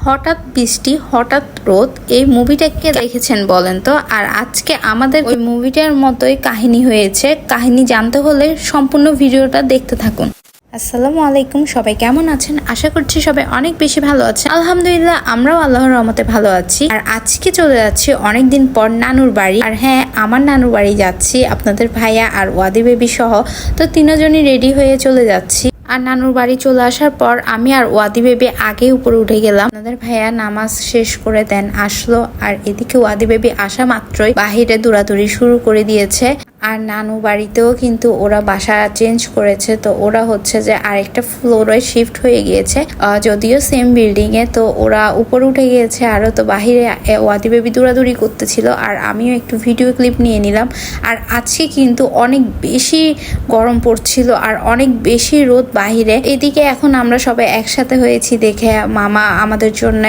হঠাৎ বৃষ্টি হঠাৎ রোদ, এই মুভিটাকে দেখেছেন বলেন তো? আর আজকে আমাদের ওই মুভিটার মতোই কাহিনী হয়েছে। কাহিনী জানতে হলে সম্পূর্ণ ভিডিওটা দেখতে থাকুন। আসসালামু আলাইকুম, সবাই কেমন আছেন? আশা করছি সবাই অনেক বেশি ভালো আছেন। আলহামদুলিল্লাহ, আমরাও আল্লাহর রহমতে ভালো আছি। আর আজকে চলে যাচ্ছি অনেকদিন পর নানুর বাড়ি। আর হ্যাঁ, আমার নানুর বাড়ি যাচ্ছি আপনাদের ভাইয়া আর ওয়াদি বেবি সহ। তো তিনজনই রেডি হয়ে চলে যাচ্ছি। আর নানুর বাড়ি চলে আসার পর আমি আর ওয়াদি বেবি আগে উপরে উঠে গেলাম। আপনাদের ভাইয়া নামাজ শেষ করে দেন আসলো। আর এদিকে ওয়াদি বেবি আসা মাত্রই বাহিরে দৌড়াদৌড়ি শুরু করে দিয়েছে। আর নানু বাড়িতেও কিন্তু ওরা বাসা চেঞ্জ করেছে, তো ওরা হচ্ছে যে আরেকটা ফ্লোরে শিফট হয়ে গিয়েছে, যদিও সেম বিল্ডিং এ। তো ওরা উপরে উঠে গিয়েছে আরো। তো বাহিরে ওয়াদি বেবি দৌড়াদৌড়ি করতেছিল আর আমিও একটু ভিডিও ক্লিপ নিয়ে নিলাম। আর আজকে কিন্তু অনেক বেশি গরম পড়ছিল আর অনেক বেশি রোদ বাহিরে। এদিকে এখন আমরা সবাই একসাথে হয়েছি দেখে মামা আমাদের জন্য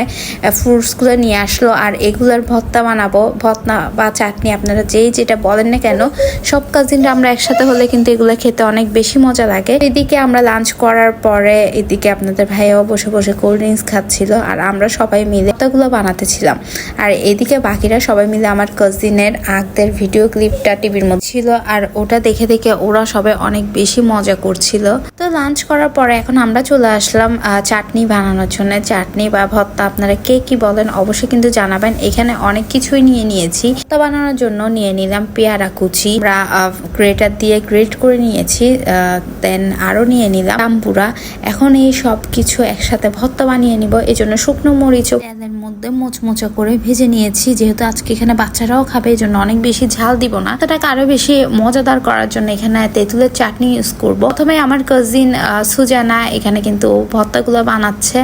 ফ্রুটসগুলো নিয়ে আসলো। আর এগুলার ভর্তা বানাবো, ভর্তা বা চাটনি আপনারা যেটা বলেন না কেন। সব কাজিনরা আমরা একসাথে হলে কিন্তু এগুলো খেতে অনেক বেশি মজা লাগে। এদিকে আমরা লাঞ্চ করার পরে এদিকে আপনাদের ভাইয়াও বসে বসে কোল্ড ড্রিঙ্কস খাচ্ছিল আর আমরা সবাই মিলে ভর্তাগুলো বানাতেছিলাম। আর এদিকে বাকিরা সবাই মিলে আমার কাজিনের আগদের ভিডিও ক্লিপটা টিভির মধ্যে ছিল আর ওটা দেখে দেখে ওরা সবাই অনেক বেশি মজা করছিল। তো লাঞ্চ করার পরে এখন আমরা চলে আসলাম চাটনি বানানোর জন্য। চাটনি বা ভর্তা আপনারা কে কি বলেন অবশ্যই কিন্তু জানাবেন। এখানে অনেক কিছুই নিয়ে নিয়েছি। তো বানানোর জন্য নিয়ে নিলাম পেয়ারা কুচি, গ্রেটার দিয়ে গ্রেট করে নিয়েছি, দেন আরো নিয়ে নিলাম তাম্বুরা। এখন এই সব কিছু একসাথে ভর্তা বানিয়ে নিব। এই জন্য শুকনো মরিচ তেলের মধ্যে মোচমোচা করে ভেজে নিয়েছি। যেহেতু আজকে এখানে বাচ্চারাও খাবে, এই জন্য অনেক বেশি ঝাল দিব না। এটাকে আরো বেশি মজাদার করার জন্য এখানে তেঁতুলের চাটনি ইউজ করব। প্রথমে আমার কাজিন সুজানা এখানে কিন্তু ভর্তাগুলো বানাচ্ছে।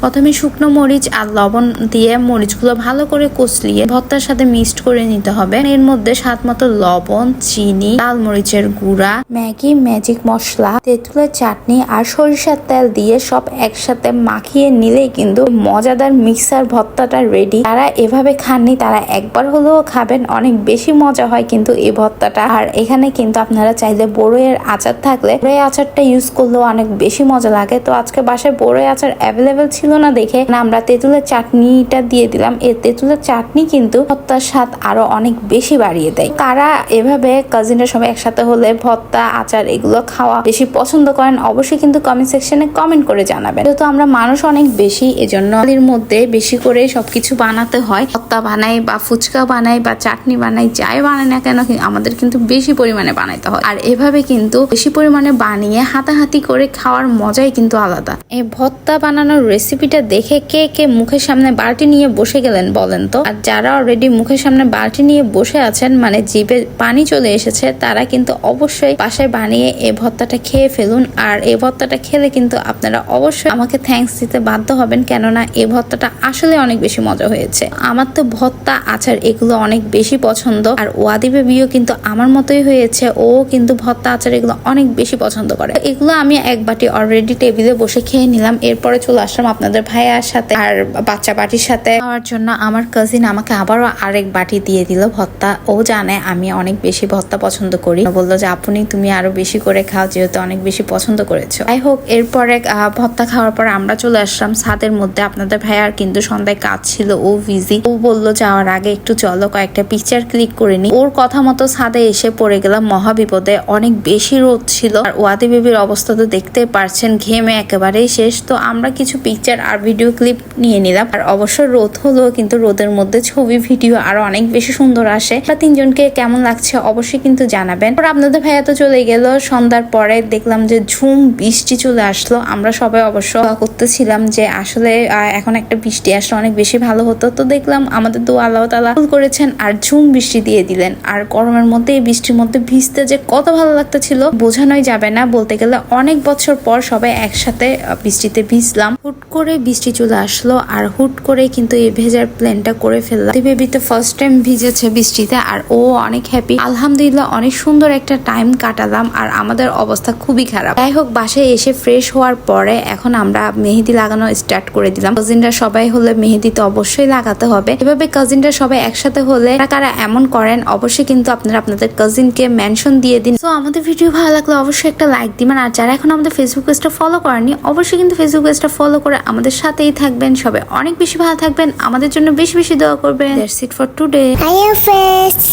প্রথমে শুকনো মরিচ আর লবণ দিয়ে মরিচগুলো ভালো করে কষলিয়ে ভর্তার সাথে মিক্সড করে নিতে হবে। এর মধ্যে স্বাদ মতো লবণ, চিনি, লাল মরিচের গুঁড়া, ম্যাগি ম্যাজিক মশলা, তেঁতুলের চাটনি আর সরিষার তেল দিয়ে সব একসাথে মাখিয়ে নিলেই কিন্তু মজাদার মিক্সার ভর্তাটা রেডি। যারা এভাবে খাননি তারা একবার হলেও খাবেন, অনেক বেশি মজা হয় কিন্তু এই ভর্তাটা। আর এখানে কিন্তু আপনারা চাইলে বড়ইয়ের আচার থাকলে বড়ই আচারটা ইউজ করলেও অনেক বেশি মজা লাগে। তো আজকে বাসায় বড়ই আচার অ্যাভেলেবেল ছিল না দেখে আমরা তেঁতুলের চাটনিটা দিয়ে দিলাম। এই তেঁতুলের চাটনি কিন্তু ভর্তার স্বাদ আরো অনেক বেশি বাড়িয়ে দেয়। কারা এভাবে কাজিনরা সবাই একসাথে হলে ভর্তা আচার এগুলো খাওয়া বেশি পছন্দ করেন অবশ্যই কিন্তু কমেন্ট সেকশনে কমেন্ট করে জানাবেন। যেহেতু আমরা মানুষ অনেক বেশি, এজন্য এর মধ্যে বেশি করে সবকিছু বানাতে হয়। ভর্তা বানাই বা ফুচকা বানাই বা চাটনি বানাই, যাই বানাই না কেন আমাদের কিন্তু বেশি পরিমাণে বানাইতে হয়। আর এভাবে কিন্তু বেশি পরিমাণে বানিয়ে হাতাহাতি করে খাওয়ার মজাই কিন্তু আলাদা। এই ভর্তা বানানোর রেসিপিটা দেখে কে কে মুখের সামনে বালতি নিয়ে বসে গেলেন বলেন তো? আর যারা অলরেডি মুখের সামনে বালতি নিয়ে বসে আছেন, মানে জিভে পানি চলে এসেছে, তারা কিন্তু অবশ্যই বাসায় বানিয়ে এই ভর্তাটা খেয়ে ফেলুন। আর এই ভর্তাটা খেলে কিন্তু আপনারা অবশ্যই আমাকে থ্যাঙ্কস দিতে বাধ্য হবেন, কেননা এই ভর্তাটা আসলে অনেক বেশি মজা হয়েছে। আমার তো ভর্তা আচার এগুলো অনেক বেশি পছন্দ। আর ওয়াদি বেবিও কিন্তু আমার মতোই হয়েছে, ও কিন্তু ভর্তা আচার এগুলো অনেক বেশি পছন্দ করে। এগুলো আমি এক বাটি অলরেডি টেবিলে বসে খেয়ে নিলাম। এরপরে চলে আসলাম আপনাদের ভাইয়ার সাথে আর বাচ্চা বাটির সাথে খাওয়ার জন্য। আমার কাজিন আমাকে আবারও আরেক বাটি দিয়ে দিল ভর্তা। ও জানে আমি অনেক বেশি ভর্তা পছন্দ করি, বললো যে আপনি তুমি আরো বেশি করে খাও, যেহেতু অনেক বেশি পছন্দ করেছো। যাই হোক, এরপরে ভর্তা খাওয়ার পর আমরা চলে আসলাম ছাদের মধ্যে। আপনাদের ভাইয়ার কিন্তু সন্ধ্যায় কাজ ছিল, ও বিজি। ও বললো যাওয়ার আগে একটু চলো কয়েকটা পিকচার ক্লিক করে নি। ওর কথা মতো ছাদে এসে পড়ে গেলাম মহা বিপদে। অনেক বেশি রোদ ছিল আর ওয়াদি বেবির অবস্থা তো দেখতে পারছেন, ঘেমে একেবারেই শেষ। তো আমরা কিছু পিকচার আর ভিডিও ক্লিপ নিয়ে নিলাম। আর অবশ্য রোদ হলো কিন্তু রোদের মধ্যে ছবি ভিডিও আরো অনেক বেশি সুন্দর আসে। তিনজনকে কেমন লাগছে অবশ্যই কিন্তু জানাবেন। আপনাদের ভাইয়া তো চলে গেল। সন্ধ্যার পরে দেখলাম যে ঝুম বৃষ্টি চলে আসলো। আমরা সবাই অবশ্য করতেছিলাম যে আসলে এখন একটা বৃষ্টি আসলে অনেক বেশি ভালো হতো। তো দেখলাম আমাদের দোয়া আল্লাহ তাআলা কবুল করেছেন আর ঝুম বৃষ্টি দিয়ে দিলেন। আর গরমের মধ্যে এই বৃষ্টির মধ্যে ভিজতে যে কত ভালো লাগতেছিল বোঝানোই যাবে না। বলতে গেলে অনেক বছর পর সবাই একসাথে বৃষ্টিতে ভিজলাম। হুট করে বৃষ্টি চলে আসলো আর হুট করে কিন্তু এই ভেজার প্ল্যানটা করে ফেললাম। বেবি তো ফার্স্ট টাইম ভিজেছে বৃষ্টিতে আর ও অনেক হ্যাপি। আলহামদুলিল্লাহ অনেক সুন্দর একটা টাইম কাটালাম আর আমাদের অবস্থা খুবই খারাপ। যাই হোক, বাসায় এসে ফ্রেশ হওয়ার পরে এখন আমরা মেহেদি লাগানো স্টার্ট করে দিলাম। কাজিনরা সবাই হলে মেহেদি তো অবশ্যই লাগাতে হবে। এভাবে কাজিনরা সবাই একসাথে হলে কারা এমন করেন অবশ্যই কিন্তু আপনারা আপনাদের কাজিনকে মেনশন দিয়ে দিন। তো আমাদের ভিডিও ভালো লাগলে অবশ্যই একটা লাইক দিবেন। আর যারা এখন আমাদের ফেসবুক পেজটা ফলো করেনি অবশ্যই কিন্তু ফেসবুক পেজটা ফলো করে আমাদের সাথেই থাকবেন। সবাই অনেক বেশি ভালো থাকবেন, আমাদের জন্য বেশি বেশি দোয়া করবেন। That's it for today. আল্লাহ হাফেজ।